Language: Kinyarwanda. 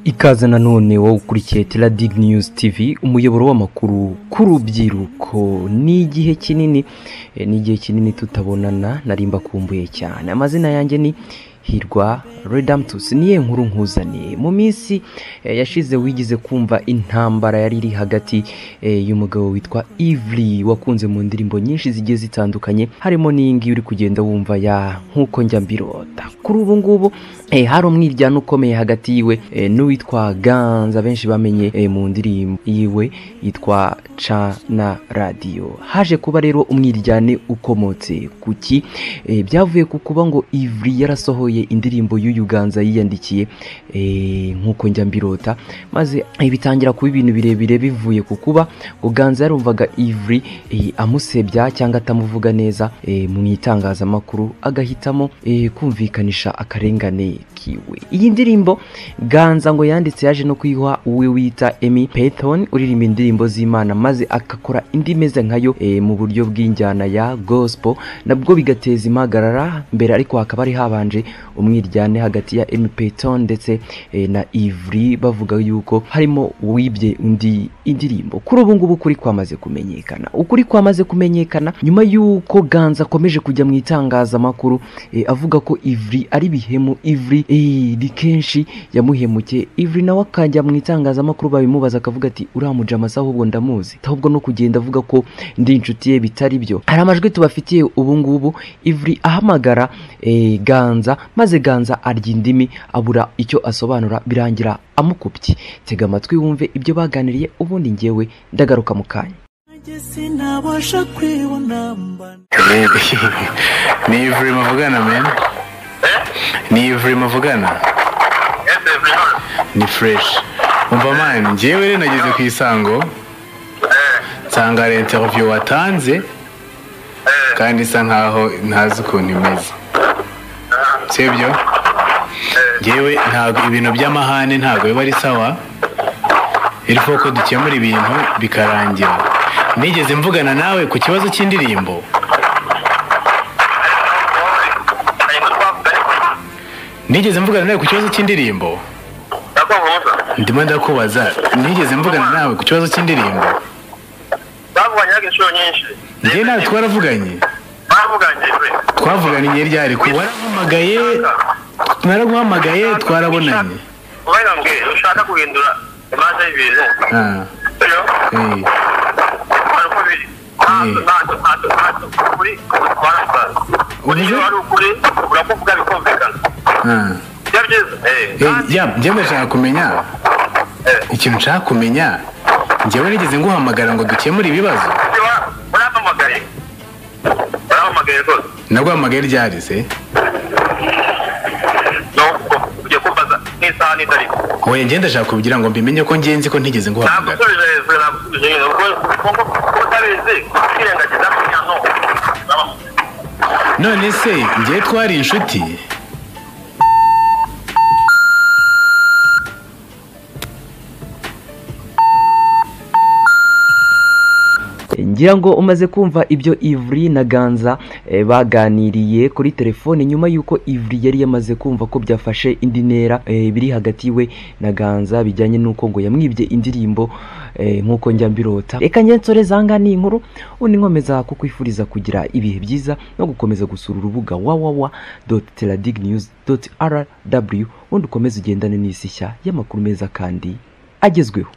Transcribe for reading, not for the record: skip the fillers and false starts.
Ikaze nanone wowe ukurikiye Teladig News TV, umuyoboro w'amakuru k'urubyiruko. Ni igihe kinini tutabonana, narimba kumbuye cyane. Amazina yanjye ni Hirwa Redemptus, niye nkuru nkuzaniye. Mu minsi yashize wigize kumva intambara yari iri hagati y'umugabo witwa Ivry wakunze mu ndirimbo nyinshi zigiye zitandukanye, harimo n'ingi uri kugenda wumva ya nkuko njya mbirota. Kuri ubu ngubu hari umwiryano ukomeye hagati yiwe n'uwitwa Ganza, benshi bamenye mu ndirimbo yiwe yitwa Cana Radio. Haje kuba rero umwiryane ukomotse kuki byavuye ku kuba ngo Ivry yarasohoye indirimbo y'Uganza yiyandikiye nkuko njya mbirota, maze bitangira kuba ibintu birebire bivuye ku kuba Ganza yarumvaga Ivry amusebya cyangwa atamuvuga neza mu itangazamakuru, agahitamo kumvikanisha akarengane kiwe. Iyi ndirimbo Ganza ngo yanditse yaje no kwiha uwe wita Emmy Payton uririmba indirimbo z'Imana, maze akakora indi meze nkayo mu buryo bw'injyana ya gospel, nabwo bigateza impagarara mbere, ariko hakaba ari habanje umwiryane hagati ya Emmy Payton ndetse na Ivry, bavuga yuko harimo wibye undi indirimbo. Kuri ubu ngubu ukuri kwamaze kumenyekana nyuma yuko Ganza akomeje kujya mu itangazamakuru avuga ko Ivry ari bihemu, Ivry kenshi yamuhemuke. Ivry nawe akajya mu itangazamakuru babimubaza akavuga ati uramujama se ahubwo ndamuzi, ahubwo no kugenda avuga ko ndi inshuti ye bitari byo. Hari amajwi tubafitiye ubu ngubu Ivry ahamagara Ganza, maze Ganza arya indimi abura icyo asobanura, birangira amukubye. Tega amatwi wumve ibyo baganiriye, ubundi ngewe ndagaruka mu kanya. Ni Ivry mavugana men? Ni Ivry mavugana? Ni fresh. Umva man, ngewe rero nageze ku Isango nsanga ari interview watanze kandi isa nkaho ntazi ukuntu imeze. Sibyo? Ngewe ntabwo ibintu by'amahane ntabwo biba ari sawa, ilifo ko dukemura ibintu bikarangira. Nigeze mvugana nawe ku kibazo cy'indirimbo? Nigeze mvugana nawe ku kibazo cy'indirimbo? Ndimo ndakubaza, nigeze mvugana nawe ku kibazo cy'indirimbo? Bavuganye inshuro nyinshi. Nge nawe twaravuganye? Twavuganye ryari? Ko warampamagaye, naraguhamagaye, twarabonanye. Ubona mbwe ushaka guhindura imanza y'ibintu. Njyewe nshaka kumenya ikintu nshaka kumenya. Njyewe nigeze nguhamagara ngo dukemure ibibazo? Warampamagaye rwose. Naguhamagaye ryari se? Ugiye kumbaza nk'isaha n'itari. Oya, njye ndashaka kugira ngo mbimenye ko ngenzi ko ntigeze nguhamagara. Nagusubije kwirengagiza kunyano. None se njye twari inshuti? Ngira ngo umaze kumva ibyo Ivry na Ganza baganiriye kuri telefone, nyuma yuko Ivry yari yamaze kumva ko byafashe indi ntera biri hagati we na Ganza bijyanye nuko ngo yamwibye indirimbo nkuko njya mbirota. Reka nyensore zanga ni inkuru, undi nkomeza kukwifuriza kugira ibihe byiza no gukomeza gusura urubuga www.teladignews.rw, undi ukomeza ugendane n'isi nshya y'amakuru meza kandi agezweho.